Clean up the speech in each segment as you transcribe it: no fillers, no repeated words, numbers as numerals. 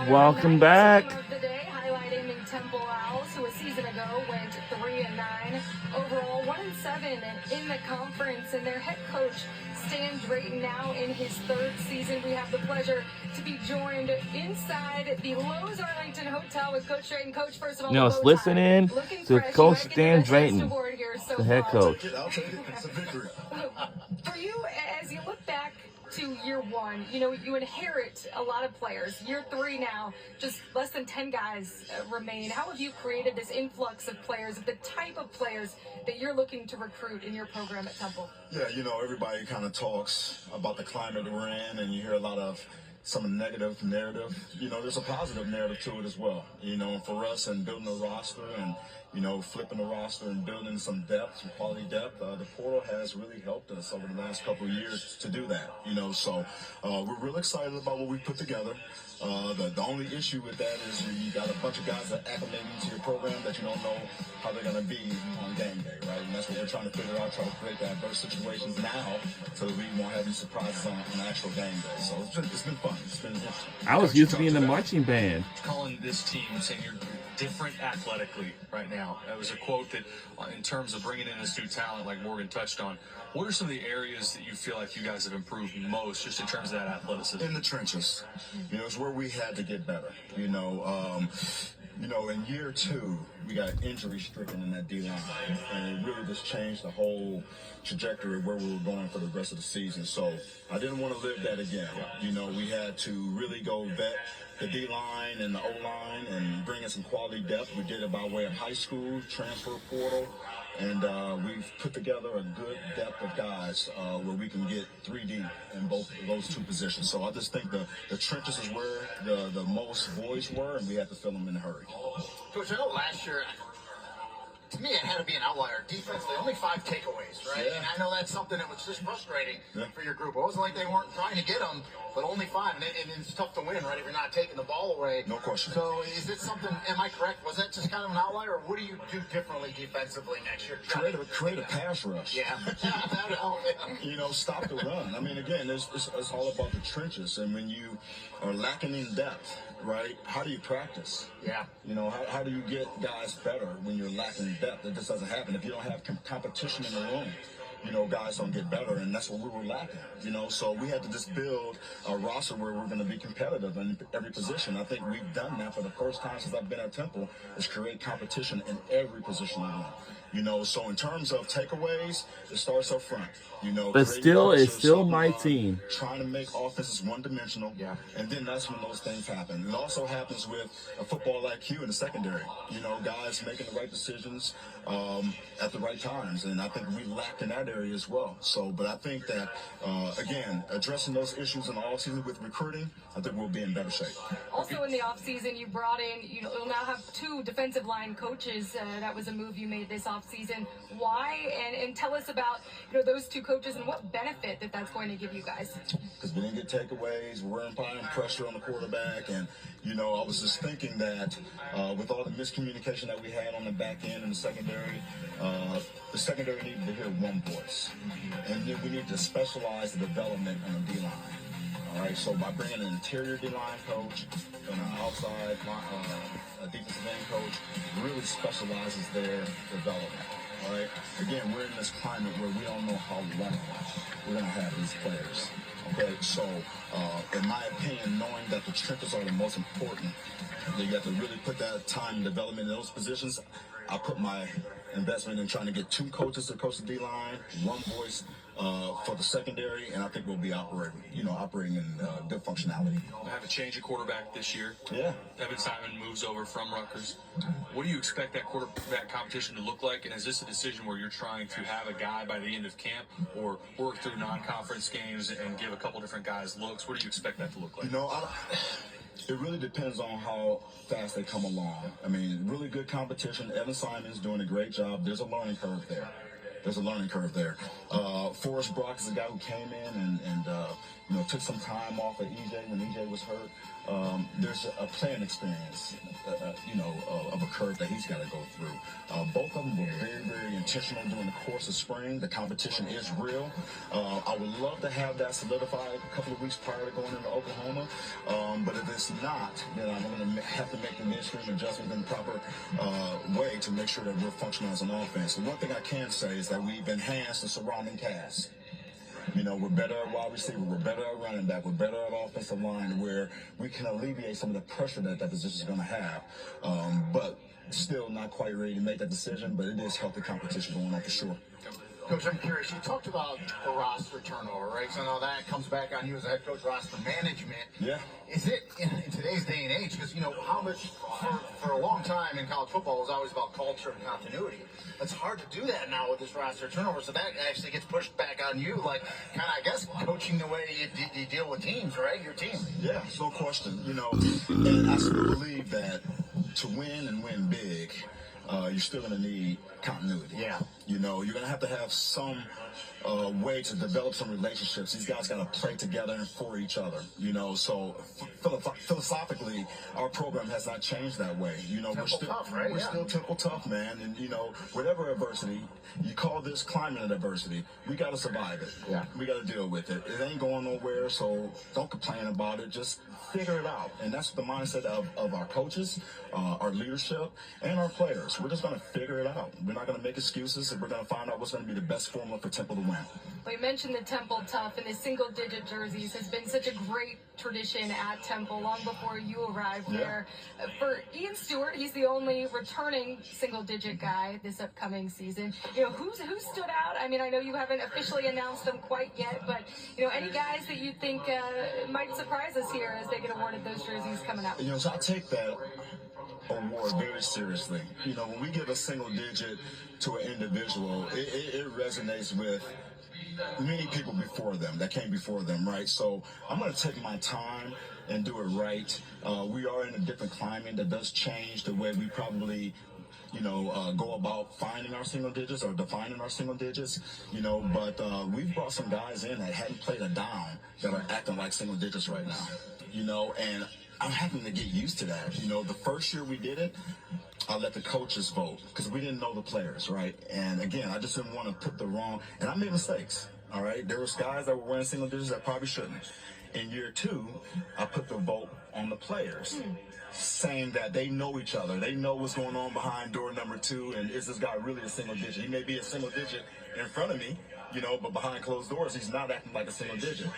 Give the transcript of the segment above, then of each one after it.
Welcome back. Of the day, highlighting the Temple Owls, who a season ago went 3-9 overall, 1-7 in the conference, and their head coach Stan Drayton now in his third season. We have the pleasure to be joined inside the Lowe's Arlington Hotel with Coach Drayton. Coach, first of all, Let's listen in to Coach Stan Drayton, the head coach. I'll take it. It's a victory. For you, as you look back to year one, you inherit a lot of players. Year three now, just less than 10 guys remain. How have you created this influx of players, the type of players that you're looking to recruit in your program at Temple? Yeah, everybody kind of talks about the climate we're in, and you hear a lot of some negative narrative. There's a positive narrative to it as well. And for us and building a roster and, flipping the roster and building some depth, some quality depth, the portal has really helped us over the last couple of years to do that. So we're really excited about what we put together. The only issue with that is you got a bunch of guys that acclimate into your program that you don't know how they're going to be on game day, right? And that's what we're trying to figure out, trying to create the adverse situations now so that we won't have any surprises on actual game day. So it's been fun. It's been interesting. I was used to be in the marching band. Calling this team, saying you're different athletically right now. That was a quote that, in terms of bringing in this new talent like Morgan touched on, what are some of the areas that you feel like you guys have improved most just in terms of that athleticism? In the trenches. It's where we had to get better. In year two, we got injury stricken in that D-line, and it really just changed the whole trajectory of where we were going for the rest of the season. So I didn't want to live that again. We had to really go vet the D-line and the O-line and bring in some quality depth. We did it by way of high school, transfer portal, and we've put together a good depth of guys where we can get 3D in both of those two positions. So I just think the trenches is where the most voids were, and we had to fill them in a hurry. Coach, I know last year, to me, it had to be an outlier. Defensively, only 5 takeaways, right? Yeah. And I know that's something that was just frustrating Yeah. for your group. It wasn't like they weren't trying to get them, but only 5. And it's tough to win, right, if you're not taking the ball away. No question. So is it something, am I correct? Was that just kind of an outlier, or what do you do differently defensively next year? Create a pass rush. Yeah. That would help. Stop the run. I mean, again, it's all about the trenches. And when you are lacking in depth, right, how do you practice? Yeah. How do you get guys better when you're lacking depth? It just doesn't happen. If you don't have competition in the room, guys don't get better, and that's what we were lacking. So we had to just build a roster where we're going to be competitive in every position. I think we've done that for the first time since I've been at Temple, is create competition in every position we want. So in terms of takeaways, it starts up front. But still, it's still my team. Trying to make offenses one-dimensional, Yeah. And then that's when those things happen. It also happens with a football IQ in the secondary. Guys making the right decisions at the right times, and I think we lacked in that area as well. So, but I think that again, addressing those issues in the offseason with recruiting, I think we'll be in better shape. Also in the offseason, you brought in, you'll now have 2 defensive line coaches. That was a move you made this offseason. Why? And tell us about, those 2 coaches and what benefit that's going to give you guys. Because we didn't get takeaways, we're applying pressure on the quarterback, and I was just thinking that with all the miscommunication that we had on the back end and the secondary needed to hear one voice, and then we need to specialize the development on the D-line. All right, so by bringing an interior D-line coach and an outside a defensive end coach, really specializes their development. All right, again, we're in this climate where we don't know how long we're going to have these players. Okay, so in my opinion, knowing that the trenches are the most important, that you have to really put that time and development in those positions. I put my investment in trying to get 2 coaches to coach the D-line, 1 voice for the secondary, and I think we'll be operating in good functionality. We'll have a change of quarterback this year. Yeah. Evan Simon moves over from Rutgers. What do you expect that quarterback competition to look like? And is this a decision where you're trying to have a guy by the end of camp, or work through non-conference games and give a couple different guys looks? What do you expect that to look like? It really depends on how fast they come along. I mean, really good competition. Evan Simon's doing a great job. There's a learning curve there. Forrest Brock is a guy who came in and took some time off of EJ when EJ was hurt. There's a playing experience, of a curve that he's got to go through. Both of them were very, very intentional during the course of spring. The competition is real. I would love to have that solidified a couple of weeks prior to going into Oklahoma. But if it's not, then I'm going to have to make the midstream adjustment in the proper way to make sure that we're functioning as an offense. The one thing I can say is that we've enhanced the surrounding cast. We're better at wide receiver, we're better at running back, we're better at offensive line, where we can alleviate some of the pressure that position is going to have. But still not quite ready to make that decision, but it is healthy competition going on for sure. Coach, I'm curious. You talked about the roster turnover, right? So now that comes back on you as a head coach, roster management. Yeah. Is it in today's day and age? Because how much for a long time in college football was always about culture and continuity. It's hard to do that now with this roster turnover. So that actually gets pushed back on you, like kind of, I guess, coaching the way you deal with teams, right? Your team. Yeah, no question. And I still believe that to win and win big, you're still going to need continuity. Yeah. You're going to have some way to develop some relationships. These guys got to play together and for each other. So philosophically, our program has not changed that way. We're still tough, right? We're still Temple tough, man. And whatever adversity, you call this climate adversity, we got to survive it. Yeah. We got to deal with it. It ain't going nowhere, so don't complain about it. Just figure it out. And that's the mindset of our coaches, our leadership, and our players. We're just going to figure it out. We're not going to make excuses, and we're going to find out what's going to be the best formula for Temple to win. We mentioned the Temple Tough, and the single-digit jerseys has been such a great tradition at Temple long before you arrived there. For Ian Stewart, he's the only returning single-digit guy this upcoming season. Who stood out? I mean, I know you haven't officially announced them quite yet, but any guys that you think might surprise us here as they get awarded those jerseys coming up? So I take that award very seriously. When we give a single digit to an individual, it resonates with many people before them, that came before them, right? So I'm going to take my time and do it right. We are in a different climate that does change the way we probably go about finding our single digits or defining our single digits, but we've brought some guys in that hadn't played a down that are acting like single digits right now, and I'm having to get used to that. The first year we did it, I let the coaches vote because we didn't know the players, right? And again, I just didn't want to put the wrong, and I made mistakes, all right? There was guys that were wearing single digits that probably shouldn't. In year two, I put the vote on the players, saying that they know each other. They know what's going on behind door number 2, and is this guy really a single digit? He may be a single digit in front of me, but behind closed doors, he's not acting like a single digit.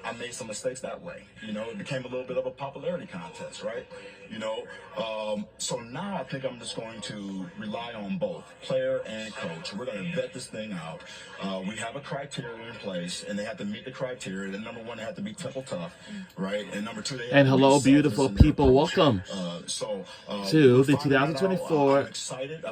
I made some mistakes that way. It became a little bit of a popularity contest, right? So now I think I'm just going to rely on both player and coach. We're going to vet this thing out. We have a criteria in place, and they have to meet the criteria. And number 1, they have to be Temple tough, right? And number 2, they have And to hello, be beautiful selfless in their people. approach. Welcome to the 2024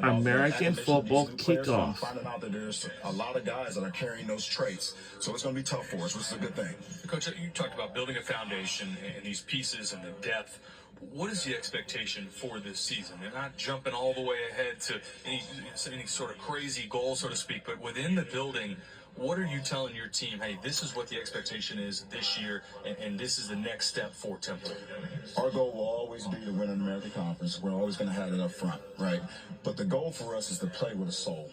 American Football Kickoff. I'm finding out that there's a lot of guys that are carrying those traits. So it's going to be tough for us, which is a good thing. Coach, you talked about building a foundation and these pieces and the depth. What is the expectation for this season? They're not jumping all the way ahead to any sort of crazy goal, so to speak, but within the building, what are you telling your team? Hey, this is what the expectation is this year, and this is the next step for Temple. Our goal will always be to win an American Conference. We're always going to have it up front, right? But the goal for us is to play with a soul.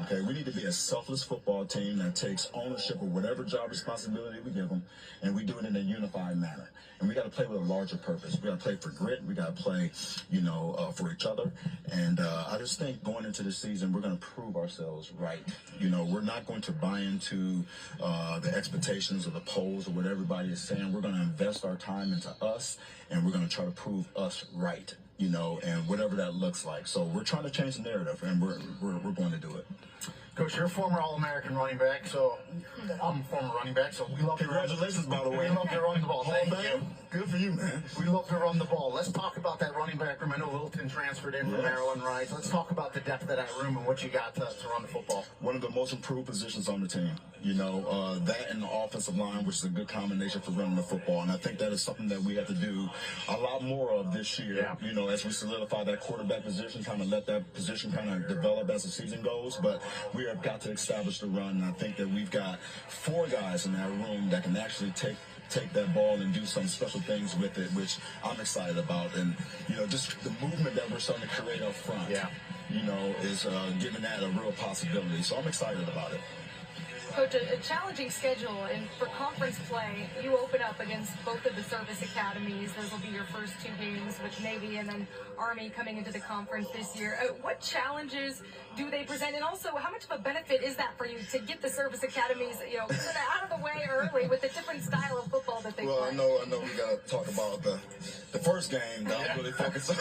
Okay, we need to be a selfless football team that takes ownership of whatever job responsibility we give them, and we do it in a unified manner. And we got to play with a larger purpose. We got to play for grit. We got to play, for each other. And I just think going into the season, we're going to prove ourselves right. We're not going to buy into the expectations or the polls or what everybody is saying. We're going to invest our time into us, and we're going to try to prove us right. And whatever that looks like. So we're trying to change the narrative, and we're going to do it. Coach, you're a former All-American running back, so I'm a former running back, so we love Congratulations, by the way. We love to run the ball. Thank you. Good for you, man. We love to run the ball. Let's talk about that running back room. I know Littleton transferred in from Maryland, right? So let's talk about the depth of that room and what you got to run the football. One of the most improved positions on the team. That and the offensive line, which is a good combination for running the football. And I think that is something that we have to do a lot more of this year, as we solidify that quarterback position, kind of let that position kind of develop as the season goes. But we have got to establish the run. And I think that we've got 4 guys in that room that can actually take take that ball and do some special things with it, which I'm excited about. And, just the movement that we're starting to create up front, is giving that a real possibility. So I'm excited about it. Coach, a challenging schedule, and for conference play, you open up against both of the service academies. Those will be your first 2 games with Navy and then Army coming into the conference this year. What challenges do they present, and also how much of a benefit is that for you to get the service academies, sort of out of the way early with the different style of football that they play? Well, I know we got to talk about the first game that I'm really focused on.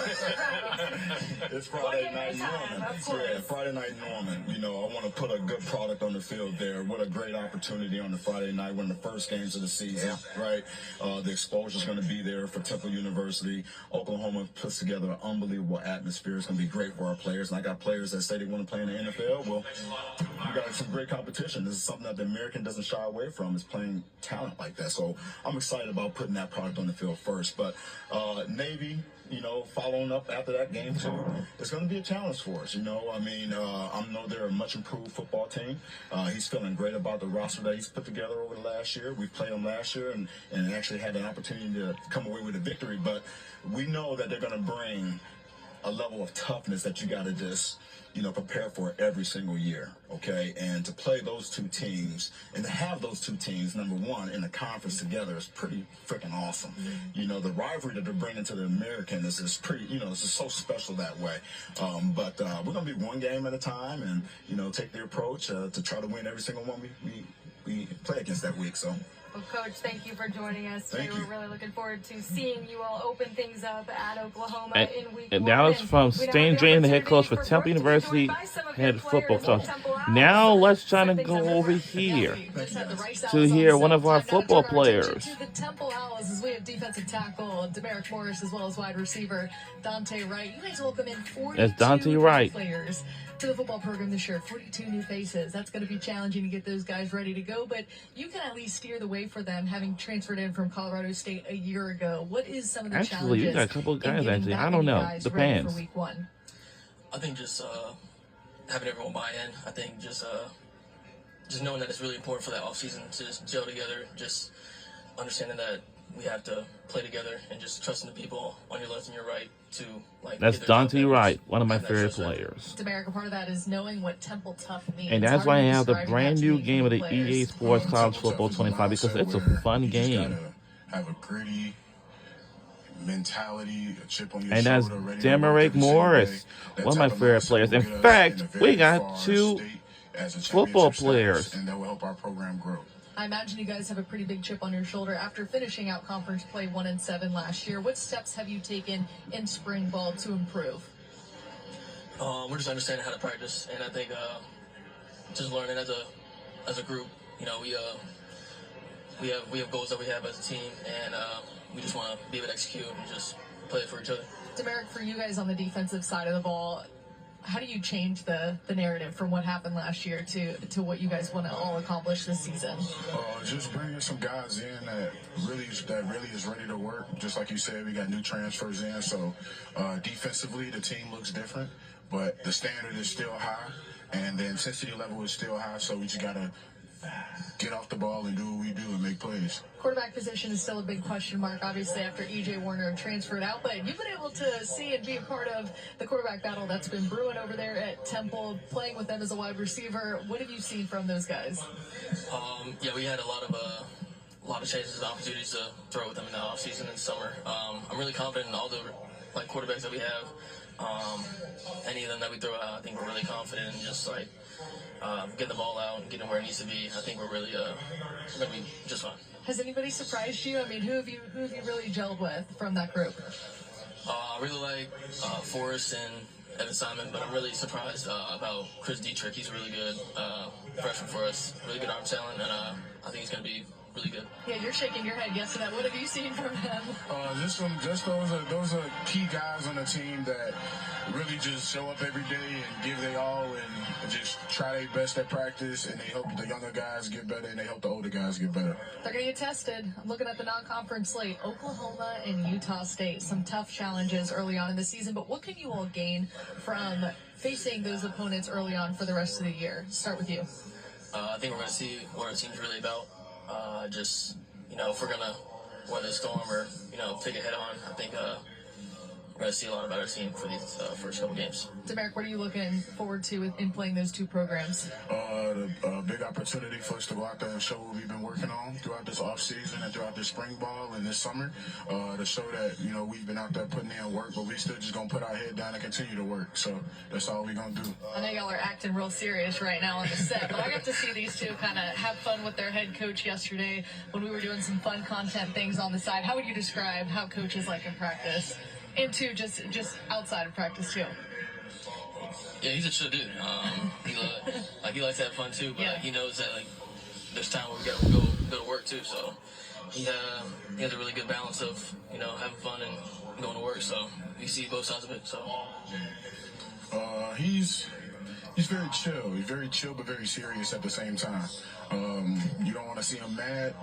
It's Friday night in Norman. Yeah, Friday night in Norman. I want to put a good product on the field there. What a great opportunity on the Friday night, one of the first games of the season, right? The exposure is going to be there for Temple University. Oklahoma puts together an unbelievable atmosphere. It's going to be great for our players. And I got players that say they want to play in the NFL. Well, we got some great competition. This is something that the American doesn't shy away from, is playing talent like that. So I'm excited about putting that product on the field first. But Navy, following up after that game too, it's going to be a challenge for us. I know they're a much improved football team. He's feeling great about the roster that he's put together over the last year. We played them last year and actually had an opportunity to come away with a victory. But we know that they're going to bring a level of toughness that you got to just prepare for every single year, okay? And to play those 2 teams and to have those 2 teams, number one, in the conference together is pretty freaking awesome. The rivalry that they're bringing to the American is pretty, it's just so special that way. But we're going to be one game at a time and, take the approach to try to win every single one we play against that week, so. Well, Coach, thank you for joining us today. Thank you. We're really looking forward to seeing you all open things up at Oklahoma in week 1. And that was from Stan Drayton, the head coach for Temple University, head football coach. Now let's try to go over here to hear one of our football players. To the Temple Owls, as we have defensive tackle Demaric Morris as well as wide receiver Dante Wright. You guys welcome in 42 That's Dante Wright. players to the football program this year. 42 new faces. That's going to be challenging to get those guys ready to go, but you can at least steer the way for them, having transferred in from Colorado State a year ago. What is some of the Actually, challenges? you got a couple of in guys, getting actually. that I don't many know. guys Depends. ready for week 1? I think just having everyone buy in. I think just knowing that it's really important for that offseason to just gel together, just understanding that we have to play together and just trusting the people on your left and your right to That's get their Dante job done. Wright, one of my And that's favorite just players. Demaric, a part of that is knowing what Temple Tough means. And that's How why I are you have the describing brand that to new these game of the players? EA Sports College Football 25 because it's a fun game. Have a gritty mentality, a chip on your And that's shoulder, ready to work Demaric every single Morris, day. That one of my type favorite mindset players. will In get us fact, in a we very got far 2 state as a football championship players. status, and that will help our program grow. I imagine you guys have a pretty big chip on your shoulder after finishing out conference play 1-7 last year. What steps have you taken in spring ball to improve? We're just understanding how to practice, and I think just learning as a group. We have goals that we have as a team, and we just want to be able to execute and just play for each other. Demaric, for you guys on the defensive side of the ball, how do you change the narrative from what happened last year to what you guys want to all accomplish this season? Just bringing some guys in that really is ready to work. Just like you said, we got new transfers in, so defensively the team looks different, but the standard is still high, and the intensity level is still high. So we just gotta get off the ball and do what we do and make plays. Quarterback position is still a big question mark, obviously, after E.J. Warner transferred out, but you've been able to see and be a part of the quarterback battle that's been brewing over there at Temple, playing with them as a wide receiver. What have you seen from those guys? We had a lot of chances and opportunities to throw with them in the offseason and summer. I'm really confident in all the quarterbacks that we have. Any of them that we throw out, I think we're really confident in just getting the ball out and getting where it needs to be. I think we're really going to be just fine. Has anybody surprised you? I mean, who have you really gelled with from that group? I really like Forrest and Evan Simon, but I'm really surprised about Chris Dietrich. He's a really good freshman for us, really good arm talent, and I think he's going to be really good. Yeah, you're shaking your head yes to that. What have you seen from him? Those are key guys on the team that really just show up every day and give their all and just try their best at practice, and they help the younger guys get better and they help the older guys get better. They're going to get tested. I'm looking at the non-conference slate. Oklahoma and Utah State. Some tough challenges early on in the season, but what can you all gain from facing those opponents early on for the rest of the year? Start with you. I think we're going to see what our team's really about. Just if we're gonna weather the storm or take it head on, I think we're gonna see a lot about our team for these first couple games. Demaric, what are you looking forward to in playing those two programs? The big opportunity for us to go out there and show what we've been working on throughout this off season and throughout this spring ball and this summer, to show that we've been out there putting in work, but we still just gonna put our head down and continue to work. So that's all we're gonna do. I know y'all are acting real serious right now on the set, but I got to see these two kind of have fun with their head coach yesterday when we were doing some fun content things on the side. How would you describe how coach is like in practice? Into just outside of practice too. Yeah, he's a chill dude. He likes to have fun too, but he knows that there's time where we gotta go to work too. So he has a really good balance of having fun and going to work. So we see both sides of it. So he's very chill. He's very chill but very serious at the same time. You don't want to see him mad,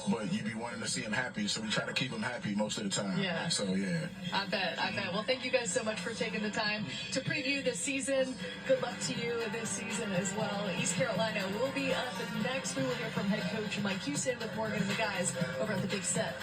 but you be wanting to see him happy, so we try to keep him happy most of the time. Yeah. So, yeah. I bet. Well, thank you guys so much for taking the time to preview the season. Good luck to you this season as well. East Carolina will be up next. We will hear from head coach Mike Houston with Morgan and the guys over at the Big Set.